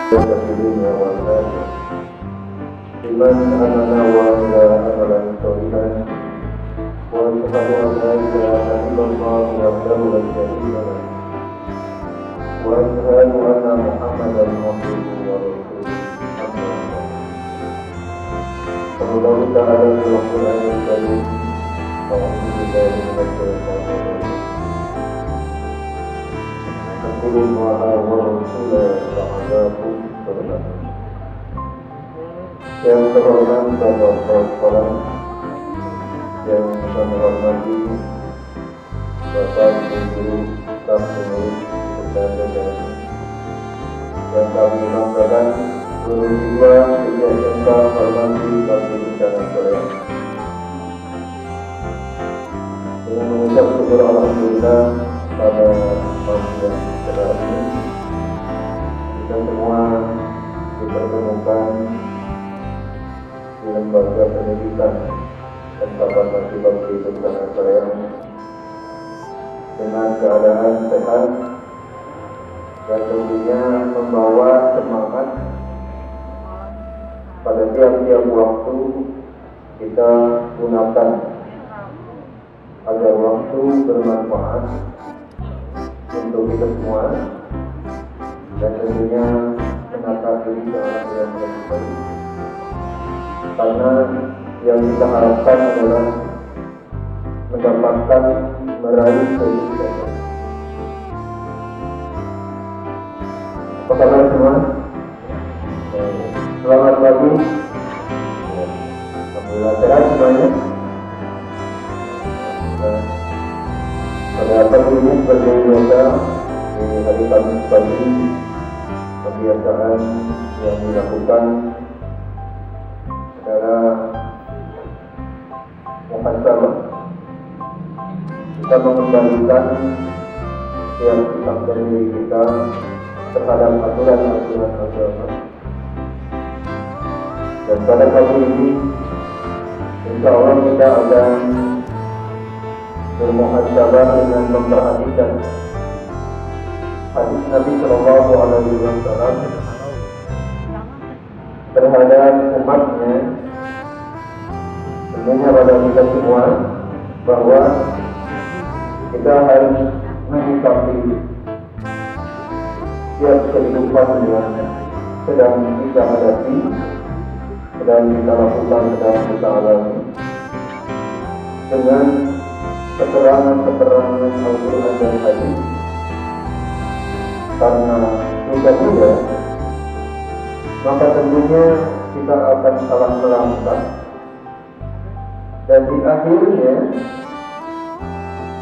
الدنيا والآخرة لمن أمن وإلى أملا صالحا وأشهد أن لا إله إلا الله وحده لا شريك له وأشهد أن محمدا عبده ورسوله أما بعد فالله تعالى في القرآن الكريم أعوذ بالله من الشيطان الرجيم أذكروا الله ورسوله لعلكم ترحمون. Yang terhormat Bapak yang kami hormati Bapak Ibu Guru staf pengurus dan jajaran yang kami banggakan guru siswa SMK Farmasi Bakti Bencana Korea. Dengan mengucap syukur alhamdulillah pada pagi yang cerah ini kita semua dipertemukan di lembaga pendidikan dan Farmasi Bakti Bencana Korea dengan keadaan sehat dan tentunya membawa semangat pada tiap-tiap waktu kita gunakan agar waktu bermanfaat untuk kita semua dan tentunya menata diri dalam yang lebih baik, karena yang kita harapkan adalah mendapatkan meraih kehidupan. Apa kabar semua? Selamat pagi. Alhamdulillah sehat semuanya. Pada pagi ini seperti biasa di hari Kamis pagi, kebiasaan yang dilakukan adalah muhasabah. Kita mengembalikan setiap sikap dan diri kita terhadap aturan-aturan agama. Dan pada pagi ini, insya Allah kita akan bermuhasabah dengan memperhatikan hadis Nabi Shallallahu Alaihi Wasallam terhadap umatnya, tentunya pada kita semua, bahwa kita harus menyikapi setiap kehidupan yang sedang kita hadapi, sedang kita lakukan, sedang kita alami dengan keterangan-keterangan Al-Quran dan Hadis, karena jika tidak, maka tentunya kita akan salah melangkah dan di akhirnya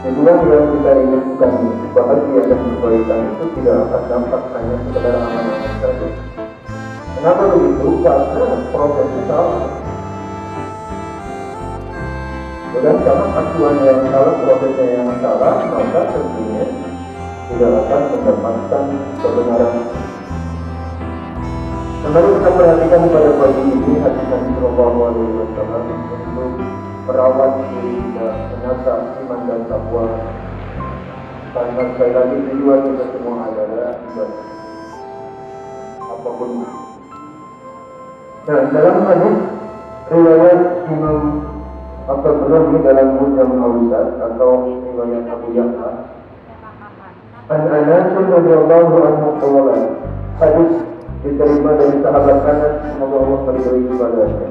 tujuan yang kita inginkan bahagia dan kebaikan itu tidak akan dapat hanya sekedar aman-aman saja. Kenapa begitu? Karena prosesnya salah. Dan karena acuan yang salah, prosesnya yang salah, maka tentunya tidak akan mendapatkan kebenaran. Mari kita perhatikan pada pagi ini hadis Nabi Shallallahu Alaihi Wasallam untuk merawat diri kita, menata iman dan takwa. Karena sekali lagi tujuan kita semua adalah ibadah, apapun. Nah, dalam hadis riwayat Imam At-Tabrani dalam Mujam Al-Awsat atau riwayat Abu Ya'la, An Anas radhiyallahu anhu qala, hadis diterima dari sahabat Anas, semoga Allah meridhai kepadanya.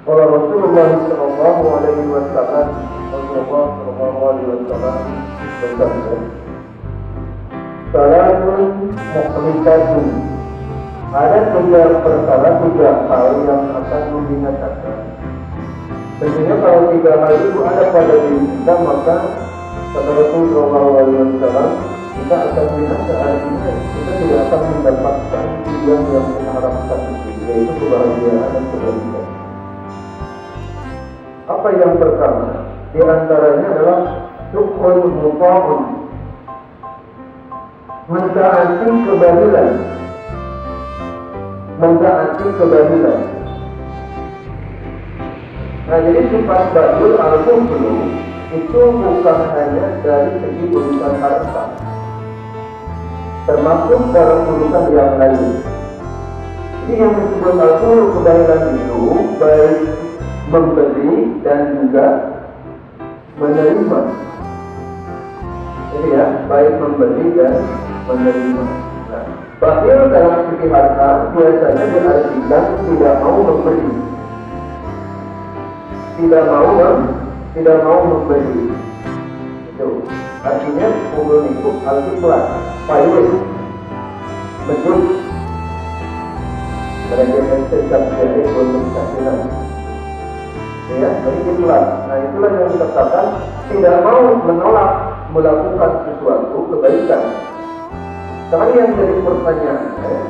Qala Rasulullah sallallahu alaihi wasallam, Rasulullah sallallahu alaihi wasallam bersabda, Salatun mukhlisatun, ada tiga perkara, tiga hal yang akan membinasakan. Tentunya kalau tiga hal itu ada pada diri kita, maka kata Rasulullah SAW, kita akan binasa. Artinya kita tidak akan mendapatkan tujuan yang kita harapkan itu, yaitu kebahagiaan dan kebaikan. Apa yang pertama? Di antaranya adalah syukur muta'un, mentaati kebahilan, mentaati kebahilan. Nah, jadi sifat badul al-kufru itu bukan hanya dari segi urusan harta, termasuk dalam urusan yang lain. Jadi yang disebut al-hulu kebaikan itu baik memberi dan juga menerima. Jadi ya, baik memberi dan menerima. Nah, bakhil dalam segi harta biasanya diartikan tidak mau memberi, tidak mau memberi. Itu artinya umur itu al-ikhlas, payah, menjut, mereka tetap jadi berkesaksian. Ya, jadi ikhlas. Nah, itulah yang dikatakan tidak mau menolak melakukan sesuatu kebaikan. Sekarang yang jadi pertanyaan,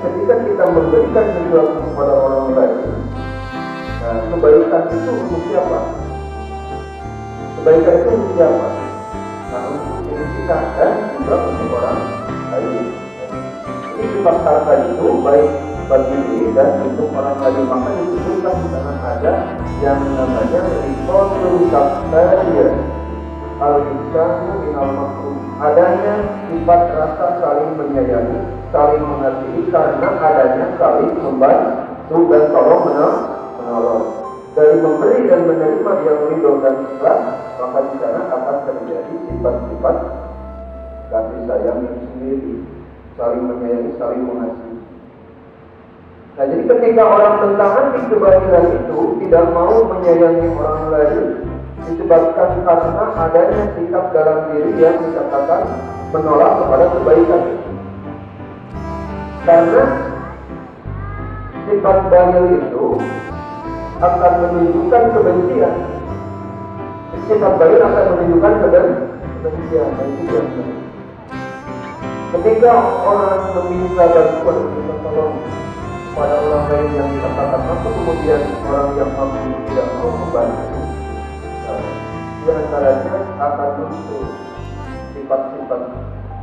ketika kita memberikan sesuatu kepada orang lain, nah, kebaikan itu untuk siapa? Kebaikan itu untuk siapa? Nah, untuk diri kita dan juga untuk orang lain. Jadi sifat harta itu baik bagi diri dan untuk orang lain. Maka disebutkan di sana ada yang namanya riqatul kafayah al-ihsanu minal makrum. Adanya sifat rasa saling menyayangi, saling mengasihi karena adanya saling membantu dan tolong menolong. Dari memberi dan menerima yang ridho dan ikhlas, maka di sana akan terjadi sifat-sifat kasih sayang itu sendiri, saling menyayangi, saling mengasihi. Nah, jadi ketika orang mentaati kebaikan itu tidak mau menyayangi orang lain, disebabkan karena adanya sikap dalam diri yang dikatakan menolak kepada kebaikan itu. Karena sifat bakhil itu akan menunjukkan kebencian. Sifat bakhil akan menunjukkan kebencian. Ketika orang meminta bantuan, meminta tolong pada orang lain yang dikatakan mampu, kemudian orang yang mampu tidak mau membantu, di antaranya akan muncul sifat-sifat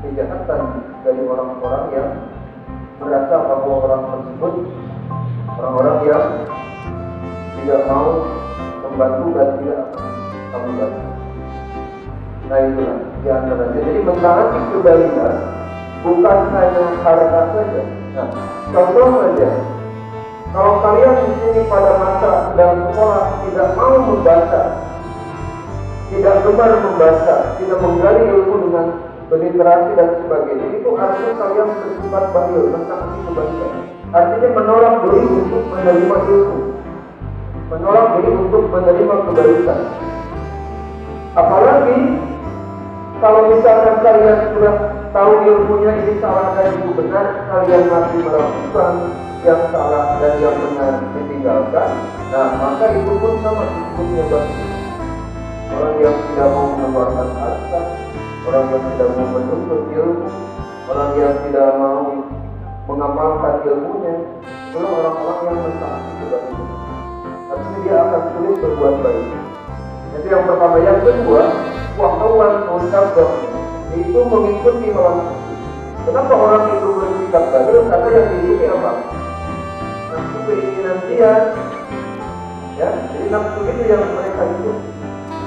kejahatan dari orang-orang yang merasa bahwa orang tersebut orang-orang yang tidak mau membantu dan tidak akan membantu. Nah, itulah di antaranya. Jadi mentaati kebaikan bukan hanya harta saja. Nah, contoh saja, kalau kalian di sini pada masa dalam sekolah tidak mau membaca, tidak gemar membaca, tidak menggali ilmu dengan berliterasi dan sebagainya, itu artinya kalian bersifat bakhil, mentaati kebaikan. Artinya menolak diri untuk menerima ilmu, menolak diri untuk menerima kebaikan. Apalagi kalau misalkan kalian sudah tahu ilmunya ini salah dan itu benar, kalian masih melakukan yang salah dan yang benar ditinggalkan, nah maka itu pun sama disebutnya bakhil. Orang yang tidak mau mengeluarkan harta, orang yang tidak mau menuntut ilmu, orang yang tidak mau mengamalkan ilmunya, itu orang-orang yang mentaati kebaikan. Artinya dia akan sulit berbuat baik. Jadi yang pertama, yang kedua, wahwan mutabah, itu mengikuti hawa nafsu. Kenapa orang itu bersikap bakhil? Karena yang diikuti apa? Nafsu keinginan dia, ya. Jadi nafsu itu yang mereka ikuti,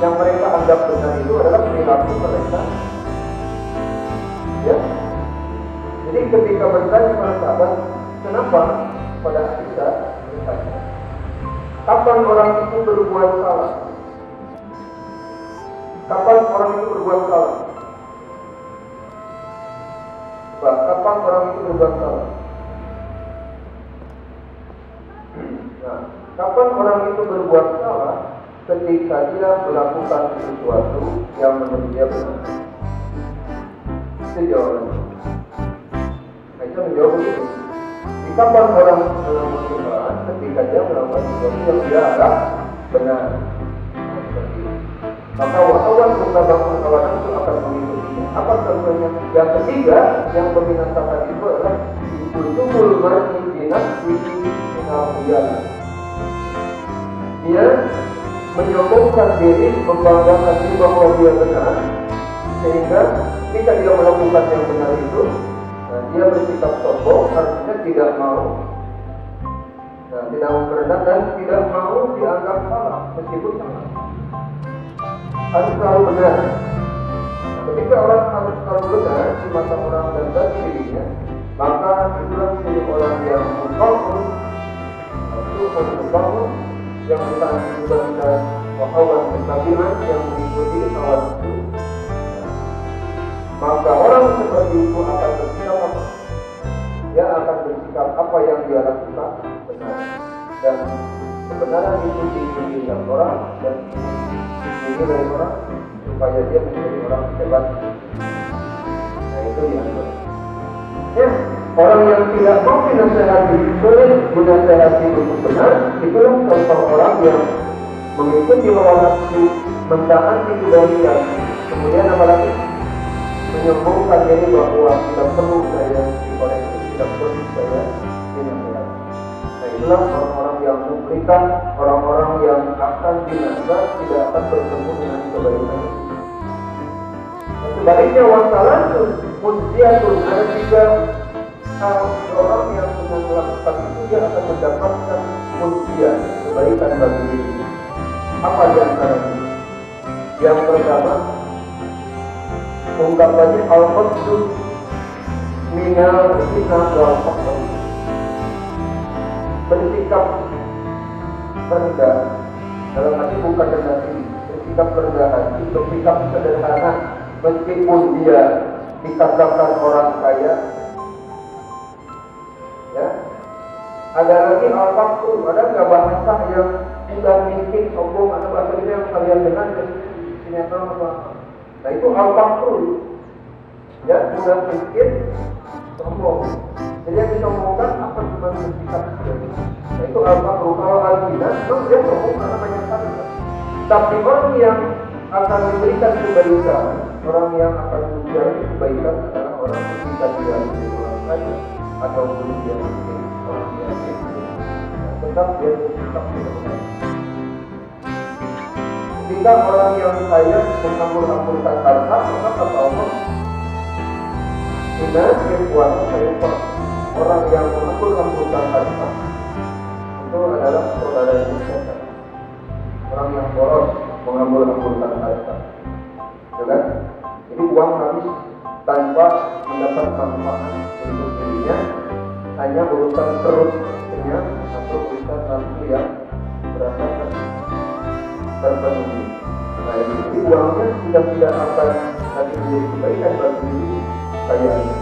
yang mereka anggap benar itu adalah perilaku mereka, ya. Jadi ketika bertanya para sahabat, kenapa pada Aisyah bertanya, kapan orang itu berbuat salah? Kapan orang itu berbuat salah? Kapan orang itu berbuat salah? Nah, kapan orang itu berbuat salah? Ketika dia melakukan sesuatu yang menurut dia benar. Itu jawabannya. Aisyah menjawab begitu. Kapan orang melakukan kesalahan? Ketika dia melakukan sesuatu yang dia anggap benar. Maka wahawan mutabakun hawa nafsu akan mengikutinya. Apa contohnya? Yang ketiga yang membinasakan itu adalah ujungul mar'i binafsihi minal. Dia menyombongkan diri, membanggakan diri bahwa dia benar, sehingga ketika dia melakukan yang benar itu, nah, dia bersikap sombong, artinya tidak mau, nah, tidak mau berenang dan tidak mau dianggap salah meskipun salah. Harus selalu benar. Ketika orang harus kalau benar di mata orang dan bagi dirinya, maka itulah menjadi orang yang membangun yang bertahan wahawan ketabian yang mengikuti hawa nafsu. Maka orang seperti itu akan bersikap apa? Dia akan bersikap apa yang dia lakukan benar, dan kebenaran itu diinginkan orang dan dinilai orang supaya dia menjadi orang hebat. Nah itu dianggap. Ya, orang yang tidak mau dinasehati, sulit dinasehati untuk benar, itulah contoh orang yang mengikuti hawa nafsu, mentaati kebaikan, kemudian apalagi menyombongkan diri bahwa tidak perlu saya dikoreksi, tidak perlu saya dinasehati. Nah itulah orang-orang yang mublikan, orang-orang yang akan binasa, tidak akan bertemu dengan kebaikan. Sebaliknya wasalatun mujiatun, ada juga orang yang sedang melakukan itu, dia akan mendapatkan mujiat, kebaikan bagi diri. Apa di antaranya? Yang pertama, ungkapannya al-qaddu minal fitnah wal faqr, bersikap rendah, dalam arti bukan rendah diri, bersikap rendah hati, bersikap sederhana. Meskipun dia dikatakan orang kaya, ya. Ada lagi al-faqr, ada nggak bahasa yang sudah miskin, sombong, ada bahasa ini yang kalian dengar dari sinetron apa? Nah itu al-faqr, ya, sudah miskin, sombong. Jadi yang disombongkan apa cuma bersikap seperti. Nah itu al-faqr. Kalau al-ghina, memang dia sombong karena banyak harta. Tapi orang yang akan memberikan kebaikan, orang yang akan memberikan kebaikan adalah orang yang bisa dia menjadi orang kaya ataupun dia menjadi orang yang miskin. Tetap dia bersikap seperti. Ketika orang yang kaya menghambur-hamburkan harta, maka kata Allah, "Inna ikhwanu sayyidah." Orang yang menghambur-hamburkan harta itu adalah saudara yang sehat. Orang yang boros menghambur-hamburkan harta, ya kan? Jadi uang habis tanpa mendapat manfaat untuk dirinya, hanya urusan perut kenyang atau urusan nafsu yang berasakan terpenuhi. Nah, jadi uangnya sudah tidak akan lagi menjadi kebaikan bagi diri kayanya.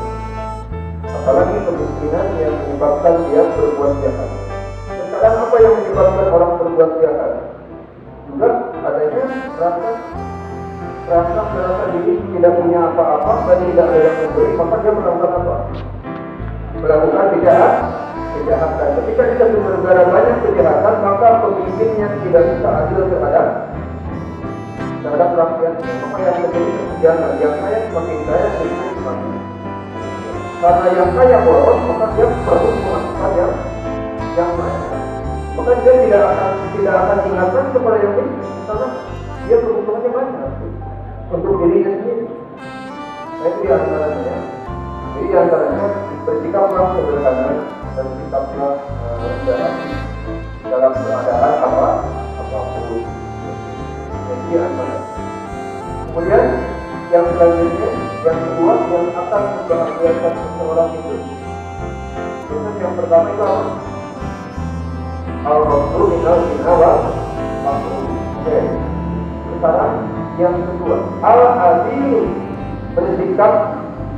Apalagi kemiskinan yang menyebabkan dia berbuat jahat. Sekarang apa yang menyebabkan orang berbuat jahat? Juga adanya rasa diri tidak punya apa-apa dan tidak ada yang memberi, maka dia melakukan apa? Melakukan kejahatan. Ketika di satu negara banyak kejahatan, maka pemimpin yang tidak bisa adil terhadap rakyatnya, maka yang terjadi kesenjangan, yang kaya semakin kaya, miskin semakin. Karena yang kaya boros, maka dia perlu memasukkan yang lain. Maka dia tidak akan ingatkan kepada yang miskin, karena dia kebutuhannya banyak untuk dirinya sendiri. Nah itu diantaranya. Jadi diantaranya bersikaplah sederhana dan sikaplah rendah hati dalam keadaan apapun. Jadi diantaranya. Kemudian yang selanjutnya, yang kedua yang akan membahagiakan seseorang itu, yang pertama itu apa? Al-Qaddu minal fitnah wal faqr. Oke. Sekarang yang kedua, al-adil, bersikap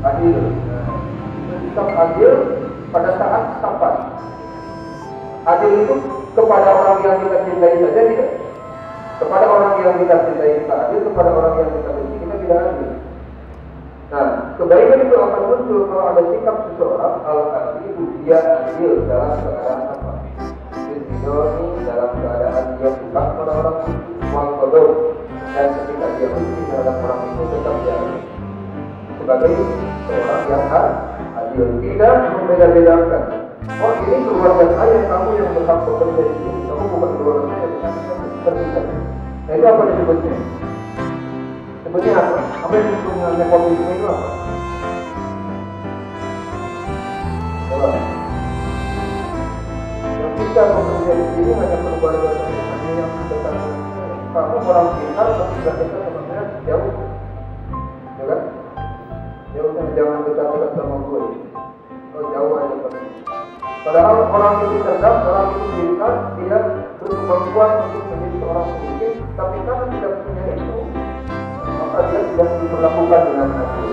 adil. Bersikap adil pada saat sampai. Adil itu kepada orang yang kita cintai saja tidak. Kepada orang yang kita cintai kita adil, kepada orang yang kita benci kita tidak adil. Nah, kebaikan itu akan muncul kalau ada sikap seseorang al-adil, dia adil dalam keadaan apa? Ini dalam keadaan dia suka kepada orang wal qadar, dan ketika dia benci terhadap orang itu tetap dia adil. Sebagai seorang yang adil, tidak membeda-bedakan. Oh ini keluarga saya, kamu yang berhak bekerja di sini, kamu bukan keluarga saya, terpisah. Nah itu apa disebutnya? Sebutnya apa? Apa yang disebutnya nepotisme itu apa? Coba. Yang kita bekerja di sini hanya keluarga saya, hanya yang dekat dengan saya. Kamu orang pintar, tapi tidak dekat sama saya jauh, ya kan? Padahal orang itu cerdas, orang itu pintar, dia berkemampuan untuk menjadi seorang pemimpin, tapi karena tidak punya itu, maka dia tidak diperlakukan dengan adil.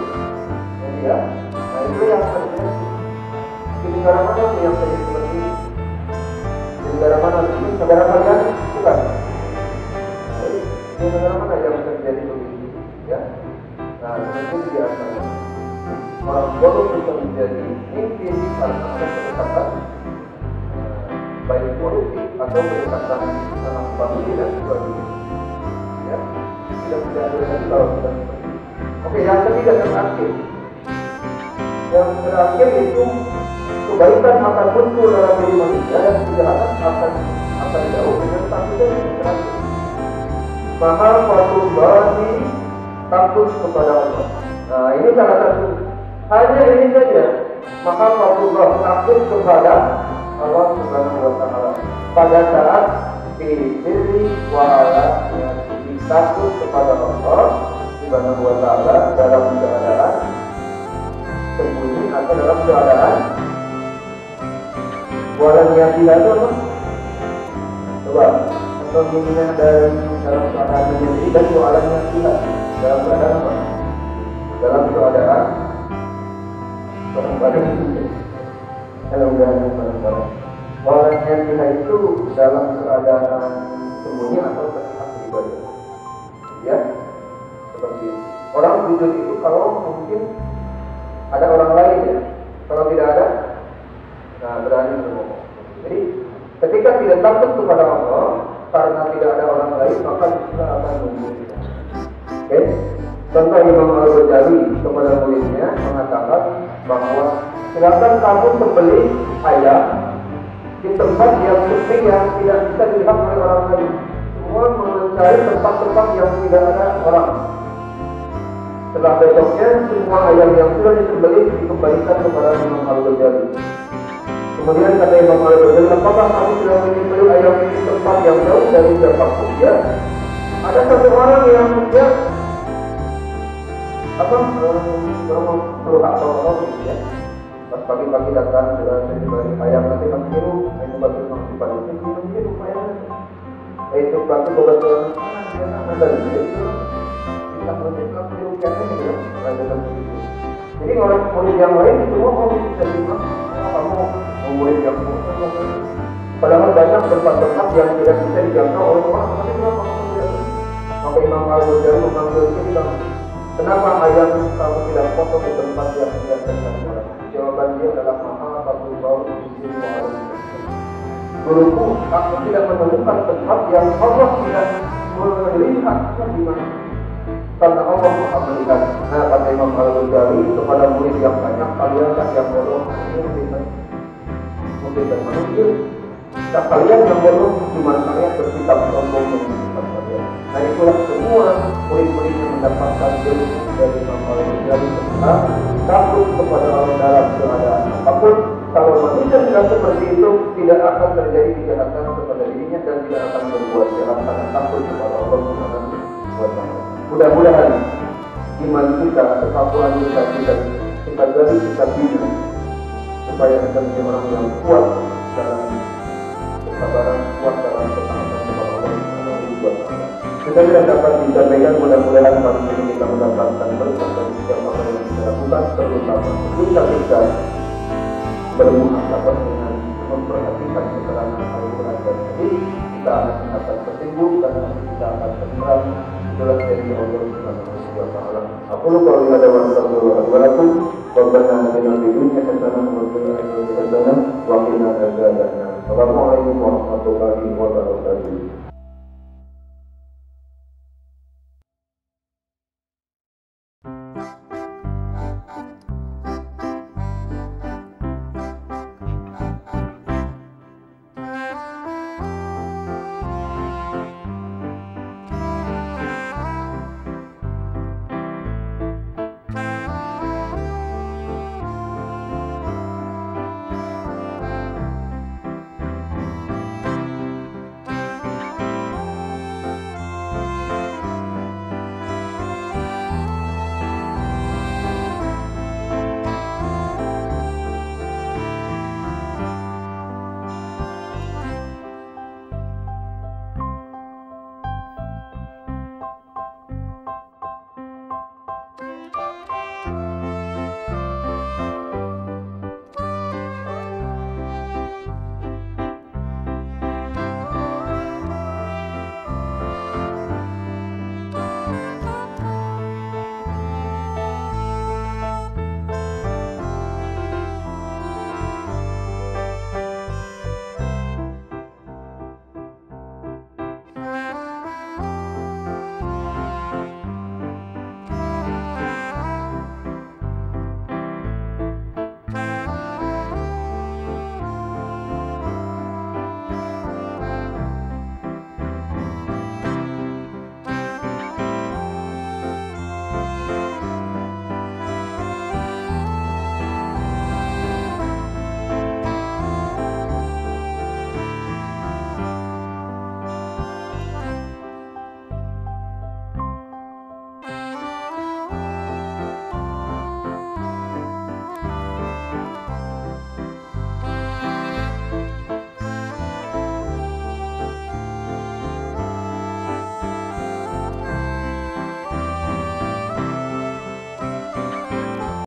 Ya, nah itu yang terjadi. Di negara mana yang terjadi seperti ini? Di negara mana? Itu negara kalian? Bukan. Di negara mana yang terjadi begitu? Ya, nah itu biasanya orang bodoh bisa menjadi pemimpin karena ada kedekatan baik politik atau kedekatan dalam famili dan sebagainya. Ya, tidak ada lagi kalau kita seperti itu. Oke, yang ketiga dan akhir. Yang terakhir itu kebaikan akan muncul dalam diri manusia dan kejahatan akan jauh dengan satu dan yang terakhir. Maka Fatullah takut kepada Allah. Nah ini salah satu. Hanya ini saja. Maka Fatullah takut kepada Allah Subhanahu wa Ta'ala pada saat diri wa'ala takut kepada Allah Subhanahu wa Ta'ala dalam keadaan sembunyi atau dalam keadaan walau yang tidak ada. Coba pemimpinnya dari dalam keadaan sendiri dan walau yang tidak dalam keadaan apa? Dalam keadaan barang-barang dalam keadaan barang-barang. Walau yang tidak itu dalam keadaan sembunyi atau terlihat pribadi. Ya, seperti orang jujur itu kalau mungkin ada orang lain ya, kalau tidak ada, nah berani berbohong. Jadi ketika tidak takut kepada Allah karena tidak ada orang lain, maka kita akan membunuh. Oke, contoh Imam Al-Ghazali kepada muridnya mengatakan bahwa silakan kamu sembelih ayam di tempat yang sepi yang tidak bisa dilihat oleh orang lain. Semua mencari tempat-tempat yang tidak ada orang. Setelah besoknya semua ayam yang sudah disembelih dikembalikan kepada Imam Al-Ghazali. Kemudian kata Imam Al-Ghazali, apakah kamu sudah menyembelih ayam di tempat yang jauh dari siapapun? Ya, ada satu orang yang dia berhak tolong ya. Pas pagi-pagi datang sudah menyembelih ayam, nanti kamu tiru, ini bagi kamu di pagi itu menjadi ayamnya. Itu berarti kebetulan dia tak ada di situ. Jadi orang murid yang lain semua mau terima, kamu mau murid yang padahal banyak tempat-tempat yang tidak bisa dijangkau oleh orang. Tapi kenapa kamu tidak? Maka Imam Al-Ghazali memanggil dia bilang, kenapa ayam kamu tidak potong di tempat yang tidak terjangkau? Jawaban dia adalah Maha Bau Bisir Wa'ala. Guruku, aku tidak menemukan tempat yang Allah tidak melihatnya di mana. Karena Allah Maha melihat. Nah, kata Imam Al-Ghazali kepada murid yang banyak, kalian yang bodoh, mungkin dan manusia. Tak kalian yang bodoh, cuma kalian bersikap sombong dengan kalian. Nah, itulah semua murid-murid yang mendapatkan ilmu dari Imam Al-Ghazali tentang takut kepada Allah dalam keadaan apapun. Kalau manusia tidak seperti itu, tidak akan terjadi kejahatan kepada dirinya dan tidak akan berbuat jahat karena takut kepada Allah Subhanahu wa Ta'ala. Mudah-mudahan iman kita, ketakwaan kita jadi kita bina supaya kita menjadi orang yang kuat dalam kesabaran, kuat dalam ketaatan kepada Allah Subhanahu wa Ta'ala. Kita tidak dapat disampaikan, mudah-mudahan kali ini kita mendapatkan berkat dari setiap apa yang kita lakukan, terutama kita bermuhasabah dengan memperhatikan keterangan Al-Quran dan Hadis. Kita akan mendapat petunjuk dan kita akan terang jelas dari Allah Subhanahu wa Ta'ala. Aku lupa ada wassalamualaikum warahmatullahi wabarakatuh. Assalamualaikum warahmatullahi wabarakatuh.